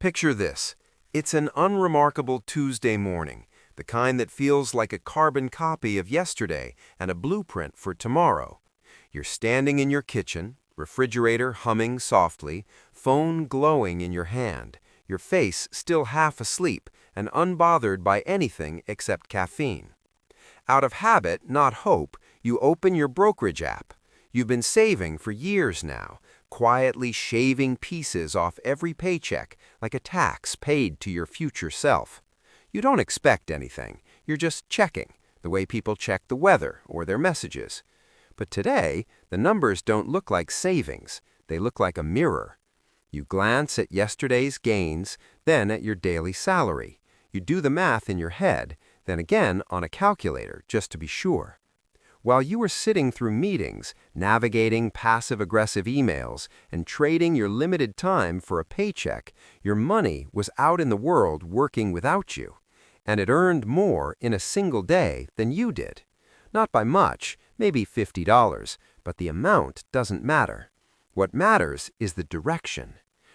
Picture this. It's an unremarkable Tuesday morning, the kind that feels like a carbon copy of yesterday and a blueprint for tomorrow. You're standing in your kitchen, refrigerator humming softly, phone glowing in your hand, your face still half asleep and unbothered by anything except caffeine. Out of habit, not hope, you open your brokerage app. You've been saving for years now, quietly shaving pieces off every paycheck like a tax paid to your future self. You don't expect anything. You're just checking, the way people check the weather or their messages. But today, the numbers don't look like savings. They look like a mirror. You glance at yesterday's gains, then at your daily salary. You do the math in your head, then again on a calculator, just to be sure. While you were sitting through meetings, navigating passive-aggressive emails, and trading your limited time for a paycheck, your money was out in the world working without you. And it earned more in a single day than you did. Not by much, maybe $50, but the amount doesn't matter. What matters is the direction.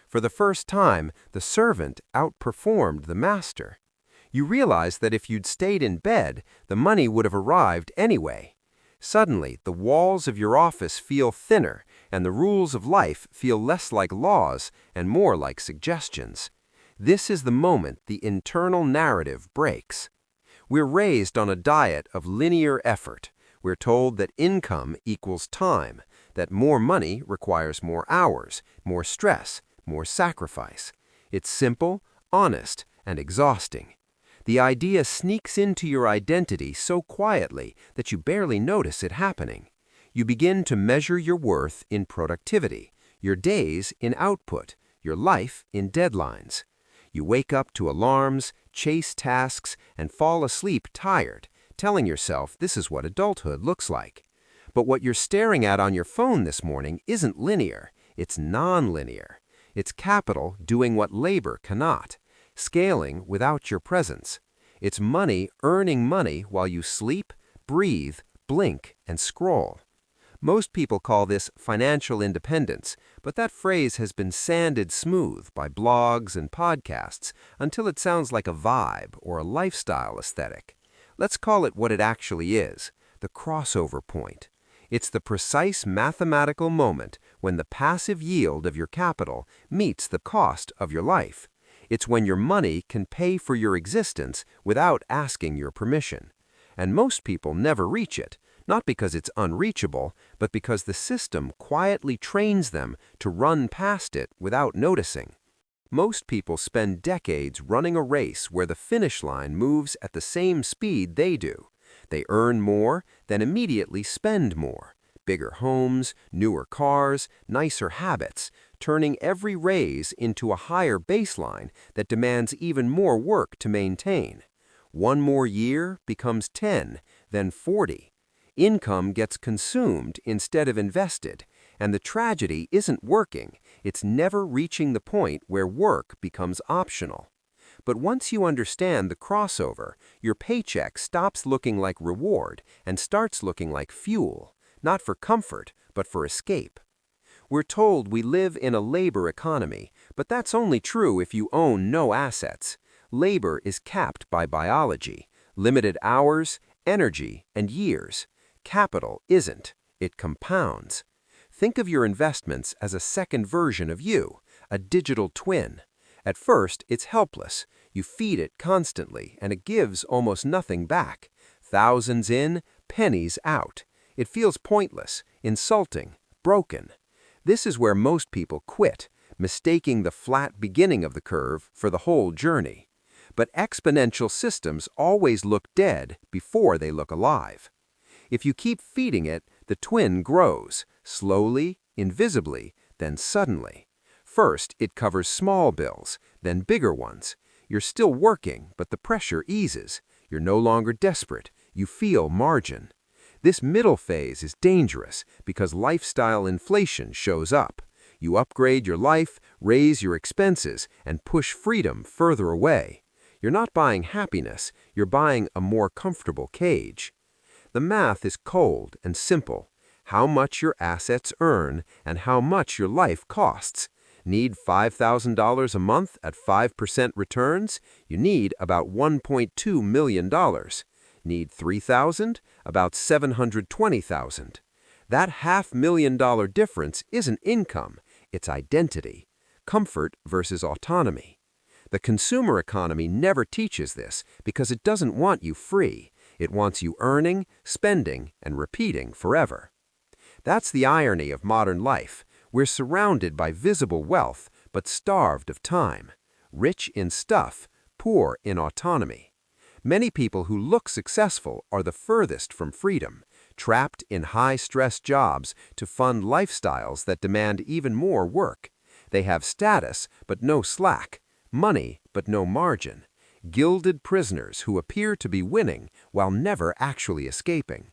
For the first time, the servant outperformed the master. You realize that if you'd stayed in bed, the money would have arrived anyway. Suddenly, the walls of your office feel thinner, and the rules of life feel less like laws and more like suggestions. This is the moment the internal narrative breaks. We're raised on a diet of linear effort. We're told that income equals time, that more money requires more hours, more stress, more sacrifice. It's simple, honest, and exhausting. The idea sneaks into your identity so quietly that you barely notice it happening. You begin to measure your worth in productivity, your days in output, your life in deadlines. You wake up to alarms, chase tasks, and fall asleep tired, telling yourself this is what adulthood looks like. But what you're staring at on your phone this morning isn't linear, it's non-linear. It's capital doing what labor cannot. Scaling without your presence. It's money earning money while you sleep, breathe, blink, and scroll. Most people call this financial independence, but that phrase has been sanded smooth by blogs and podcasts until it sounds like a vibe or a lifestyle aesthetic. Let's call it what it actually is, the crossover point. It's the precise mathematical moment when the passive yield of your capital meets the cost of your life. It's when your money can pay for your existence without asking your permission. And most people never reach it, not because it's unreachable, but because the system quietly trains them to run past it without noticing. Most people spend decades running a race where the finish line moves at the same speed they do. They earn more, then immediately spend more. Bigger homes, newer cars, nicer habits, turning every raise into a higher baseline that demands even more work to maintain. One more year becomes 10, then 40. Income gets consumed instead of invested, and the tragedy isn't working, it's never reaching the point where work becomes optional. But once you understand the crossover, your paycheck stops looking like reward and starts looking like fuel, not for comfort, but for escape. We're told we live in a labor economy, but that's only true if you own no assets. Labor is capped by biology, limited hours, energy, and years. Capital isn't. It compounds. Think of your investments as a second version of you, a digital twin. At first, it's helpless. You feed it constantly, and it gives almost nothing back. Thousands in, pennies out. It feels pointless, insulting, broken. This is where most people quit, mistaking the flat beginning of the curve for the whole journey. But exponential systems always look dead before they look alive. If you keep feeding it, the twin grows, slowly, invisibly, then suddenly. First, it covers small bills, then bigger ones. You're still working, but the pressure eases. You're no longer desperate. You feel margin. This middle phase is dangerous because lifestyle inflation shows up. You upgrade your life, raise your expenses, and push freedom further away. You're not buying happiness, you're buying a more comfortable cage. The math is cold and simple. How much your assets earn and how much your life costs. Need $5,000 a month at 5% returns? You need about $1.2 million. Need $3,000? About $720,000. That $500,000 difference isn't income, it's identity. Comfort versus autonomy. The consumer economy never teaches this because it doesn't want you free. It wants you earning, spending, and repeating forever. That's the irony of modern life. We're surrounded by visible wealth, but starved of time. Rich in stuff, poor in autonomy. Many people who look successful are the furthest from freedom, trapped in high-stress jobs to fund lifestyles that demand even more work. They have status, but no slack, money, but no margin. Gilded prisoners who appear to be winning while never actually escaping.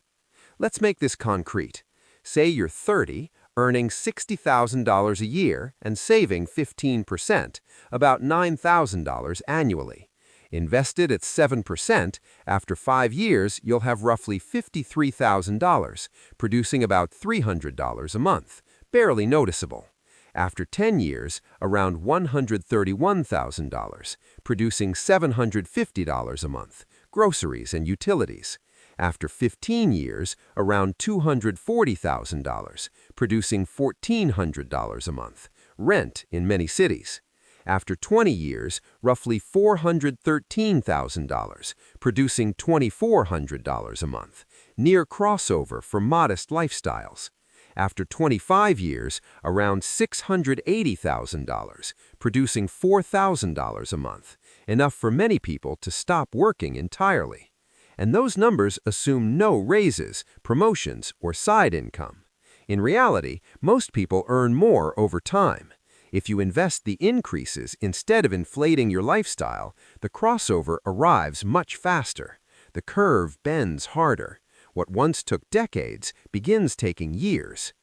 Let's make this concrete. Say you're 30, earning $60,000 a year and saving 15%, about $9,000 annually. Invested at 7%, after 5 years, you'll have roughly $53,000, producing about $300 a month, barely noticeable. After 10 years, around $131,000, producing $750 a month, groceries and utilities. After 15 years, around $240,000, producing $1,400 a month, rent in many cities. After 20 years, roughly $413,000, producing $2,400 a month, near crossover for modest lifestyles. After 25 years, around $680,000, producing $4,000 a month, enough for many people to stop working entirely. And those numbers assume no raises, promotions, or side income. In reality, most people earn more over time. If you invest the increases instead of inflating your lifestyle, the crossover arrives much faster. The curve bends harder. What once took decades begins taking years.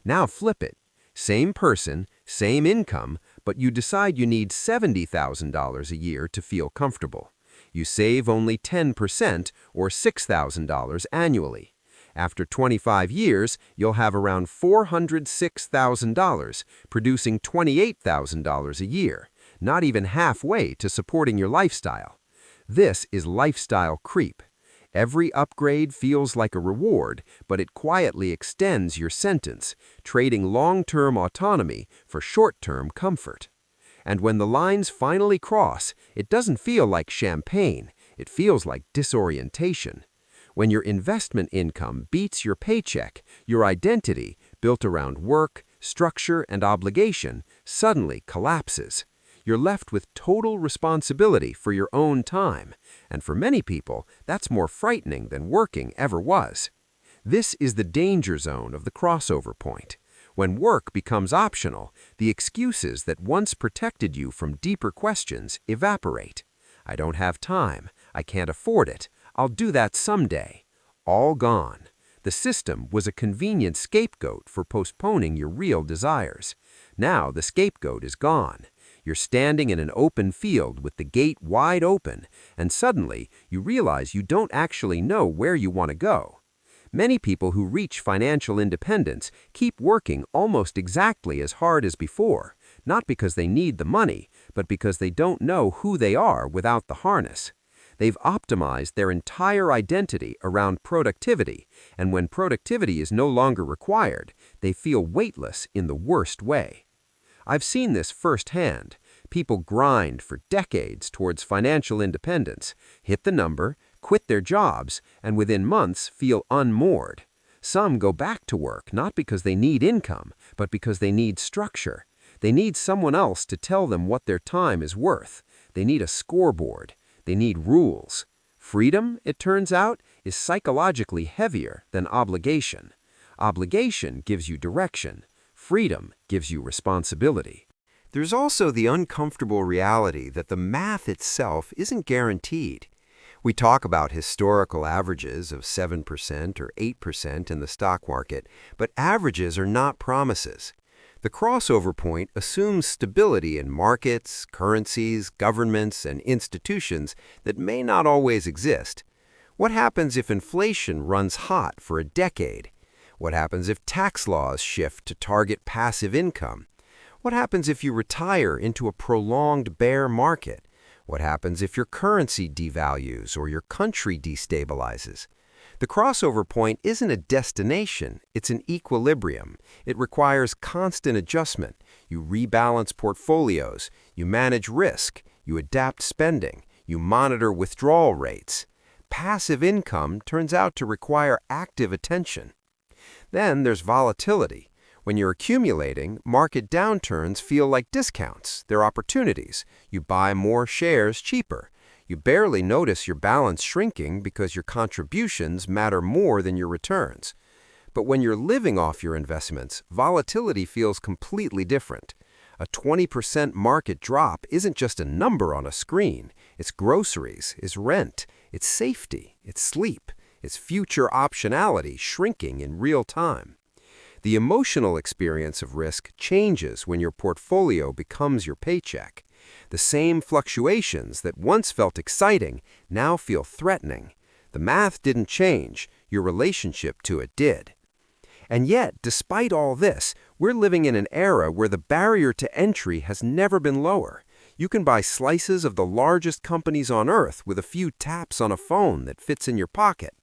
Now flip it. Same person, same income, but you decide you need $70,000 a year to feel comfortable. You save only 10% or $6,000 annually. After 25 years, you'll have around $406,000, producing $28,000 a year, not even halfway to supporting your lifestyle. This is lifestyle creep. Every upgrade feels like a reward, but it quietly extends your sentence, trading long-term autonomy for short-term comfort. And when the lines finally cross, it doesn't feel like champagne, it feels like disorientation. When your investment income beats your paycheck, your identity, built around work, structure, and obligation, suddenly collapses. You're left with total responsibility for your own time, and for many people, that's more frightening than working ever was. This is the danger zone of the crossover point. When work becomes optional, the excuses that once protected you from deeper questions evaporate. I don't have time. I can't afford it. I'll do that someday. All gone. The system was a convenient scapegoat for postponing your real desires. Now the scapegoat is gone. You're standing in an open field with the gate wide open, and suddenly you realize you don't actually know where you want to go. Many people who reach financial independence keep working almost exactly as hard as before, not because they need the money, but because they don't know who they are without the harness. They've optimized their entire identity around productivity, and when productivity is no longer required, they feel weightless in the worst way. I've seen this firsthand. People grind for decades towards financial independence, hit the number, quit their jobs, and within months feel unmoored. Some go back to work not because they need income, but because they need structure. They need someone else to tell them what their time is worth. They need a scoreboard. They need rules. Freedom, it turns out, is psychologically heavier than obligation. Obligation gives you direction. Freedom gives you responsibility. There's also the uncomfortable reality that the math itself isn't guaranteed. We talk about historical averages of 7% or 8% in the stock market, but averages are not promises. The crossover point assumes stability in markets, currencies, governments, and institutions that may not always exist. What happens if inflation runs hot for a decade? What happens if tax laws shift to target passive income? What happens if you retire into a prolonged bear market? What happens if your currency devalues or your country destabilizes? The crossover point isn't a destination, it's an equilibrium. It requires constant adjustment. You rebalance portfolios, you manage risk, you adapt spending, you monitor withdrawal rates. Passive income turns out to require active attention. Then there's volatility. When you're accumulating, market downturns feel like discounts. They're opportunities. You buy more shares cheaper. You barely notice your balance shrinking because your contributions matter more than your returns. But when you're living off your investments, volatility feels completely different. A 20% market drop isn't just a number on a screen. It's groceries, it's rent, it's safety, it's sleep, it's future optionality shrinking in real time. The emotional experience of risk changes when your portfolio becomes your paycheck. The same fluctuations that once felt exciting now feel threatening. The math didn't change, your relationship to it did. And yet, despite all this, we're living in an era where the barrier to entry has never been lower. You can buy slices of the largest companies on earth with a few taps on a phone that fits in your pocket.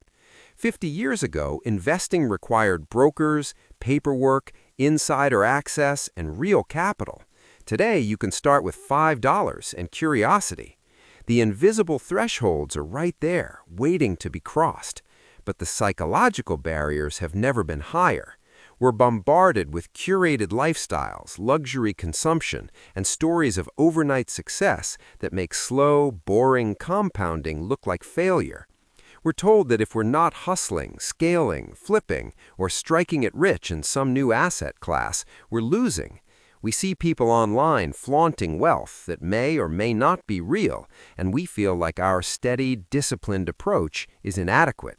50 years ago, investing required brokers, paperwork, insider access, and real capital. Today, you can start with $5 and curiosity. The invisible thresholds are right there, waiting to be crossed. But the psychological barriers have never been higher. We're bombarded with curated lifestyles, luxury consumption, and stories of overnight success that make slow, boring compounding look like failure. We're told that if we're not hustling, scaling, flipping, or striking it rich in some new asset class, we're losing. We see people online flaunting wealth that may or may not be real, and we feel like our steady, disciplined approach is inadequate.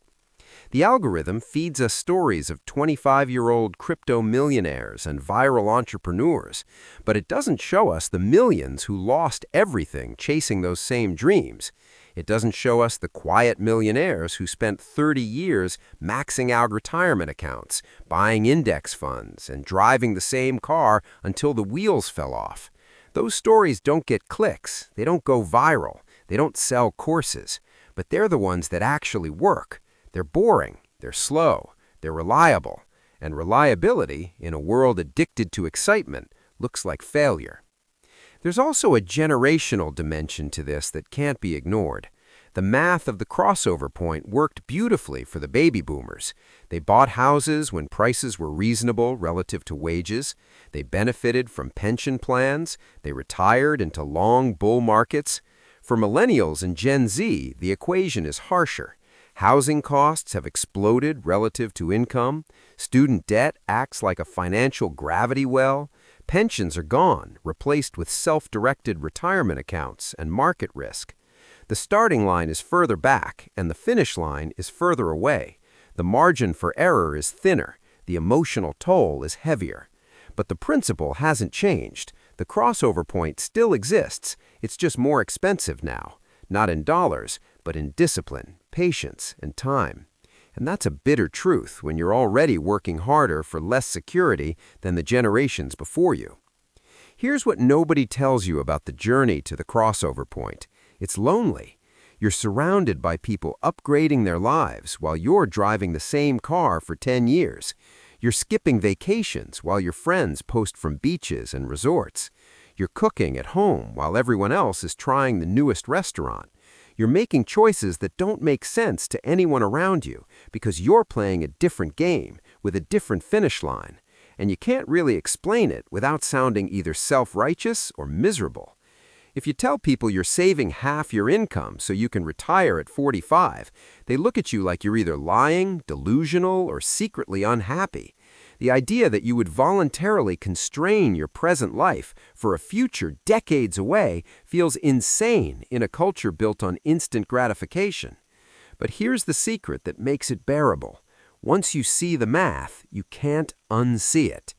The algorithm feeds us stories of 25-year-old crypto millionaires and viral entrepreneurs, but it doesn't show us the millions who lost everything chasing those same dreams. It doesn't show us the quiet millionaires who spent 30 years maxing out retirement accounts, buying index funds, and driving the same car until the wheels fell off. Those stories don't get clicks, they don't go viral, they don't sell courses, but they're the ones that actually work. They're boring, they're slow, they're reliable, and reliability, in a world addicted to excitement, looks like failure. There's also a generational dimension to this that can't be ignored. The math of the crossover point worked beautifully for the baby boomers. They bought houses when prices were reasonable relative to wages. They benefited from pension plans. They retired into long bull markets. For millennials and Gen Z, the equation is harsher. Housing costs have exploded relative to income. Student debt acts like a financial gravity well. Pensions are gone, replaced with self-directed retirement accounts and market risk. The starting line is further back, and the finish line is further away. The margin for error is thinner. The emotional toll is heavier. But the principle hasn't changed. The crossover point still exists. It's just more expensive now. Not in dollars, but in discipline, patience, and time. And that's a bitter truth when you're already working harder for less security than the generations before you. Here's what nobody tells you about the journey to the crossover point. It's lonely. You're surrounded by people upgrading their lives while you're driving the same car for 10 years. You're skipping vacations while your friends post from beaches and resorts. You're cooking at home while everyone else is trying the newest restaurant. You're making choices that don't make sense to anyone around you because you're playing a different game with a different finish line. And you can't really explain it without sounding either self-righteous or miserable. If you tell people you're saving half your income so you can retire at 45, they look at you like you're either lying, delusional, or secretly unhappy. The idea that you would voluntarily constrain your present life for a future decades away feels insane in a culture built on instant gratification. But here's the secret that makes it bearable. Once you see the math, you can't unsee it.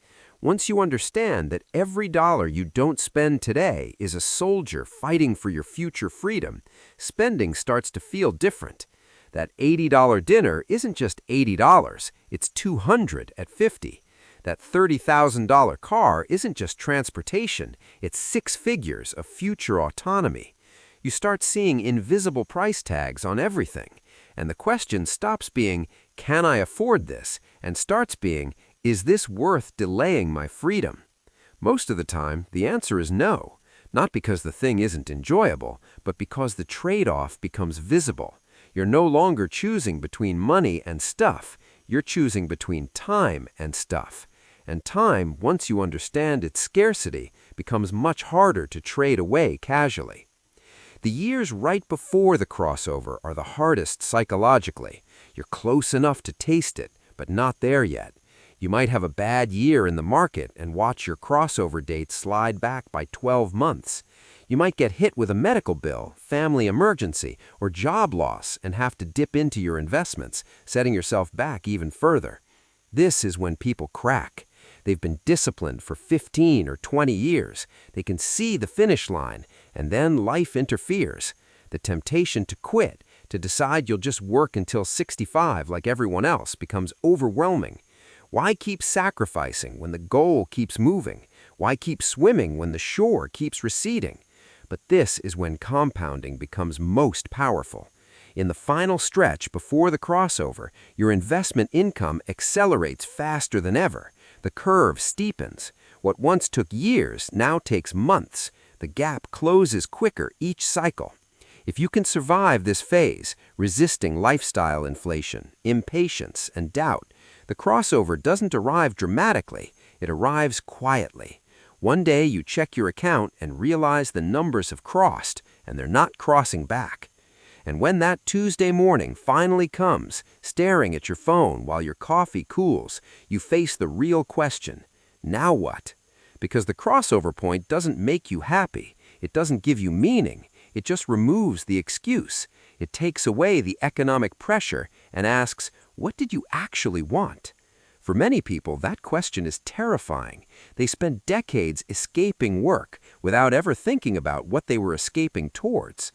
Once you understand that every dollar you don't spend today is a soldier fighting for your future freedom, spending starts to feel different. That $80 dinner isn't just $80, it's $200 at 50. That $30,000 car isn't just transportation, it's 6 figures of future autonomy. You start seeing invisible price tags on everything, and the question stops being, can I afford this, and starts being, is this worth delaying my freedom? Most of the time, the answer is no, not because the thing isn't enjoyable, but because the trade-off becomes visible. You're no longer choosing between money and stuff, you're choosing between time and stuff. And time, once you understand its scarcity, becomes much harder to trade away casually. The years right before the crossover are the hardest psychologically. You're close enough to taste it, but not there yet. You might have a bad year in the market and watch your crossover date slide back by 12 months. You might get hit with a medical bill, family emergency, or job loss and have to dip into your investments, setting yourself back even further. This is when people crack. They've been disciplined for 15 or 20 years. They can see the finish line, and then life interferes. The temptation to quit, to decide you'll just work until 65 like everyone else, becomes overwhelming. Why keep sacrificing when the goal keeps moving? Why keep swimming when the shore keeps receding? But this is when compounding becomes most powerful. In the final stretch before the crossover, your investment income accelerates faster than ever. The curve steepens. What once took years now takes months. The gap closes quicker each cycle. If you can survive this phase, resisting lifestyle inflation, impatience, and doubt, the crossover doesn't arrive dramatically, it arrives quietly. One day you check your account and realize the numbers have crossed, and they're not crossing back. And when that Tuesday morning finally comes, staring at your phone while your coffee cools, you face the real question, now what? Because the crossover point doesn't make you happy, it doesn't give you meaning, it just removes the excuse. It takes away the economic pressure and asks, what did you actually want? For many people, that question is terrifying. They spent decades escaping work without ever thinking about what they were escaping towards.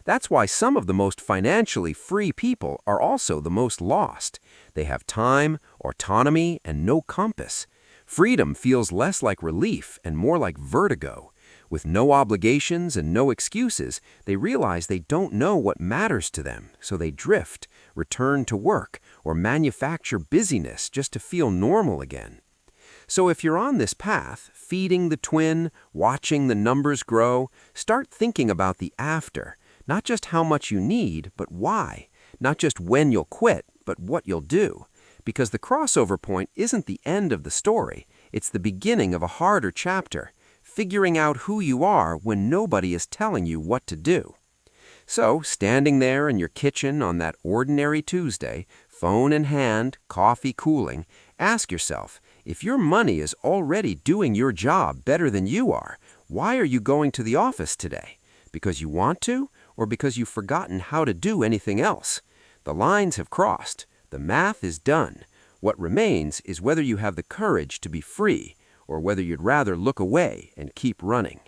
That's why some of the most financially free people are also the most lost. They have time, autonomy, and no compass. Freedom feels less like relief and more like vertigo. With no obligations and no excuses, they realize they don't know what matters to them, so they drift, return to work, or manufacture busyness just to feel normal again. So if you're on this path, feeding the twin, watching the numbers grow, start thinking about the after. Not just how much you need, but why. Not just when you'll quit, but what you'll do. Because the crossover point isn't the end of the story. It's the beginning of a harder chapter, figuring out who you are when nobody is telling you what to do. So, standing there in your kitchen on that ordinary Tuesday, phone in hand, coffee cooling, ask yourself, if your money is already doing your job better than you are, why are you going to the office today? Because you want to? Or because you've forgotten how to do anything else? The lines have crossed. The math is done. What remains is whether you have the courage to be free, or whether you'd rather look away and keep running.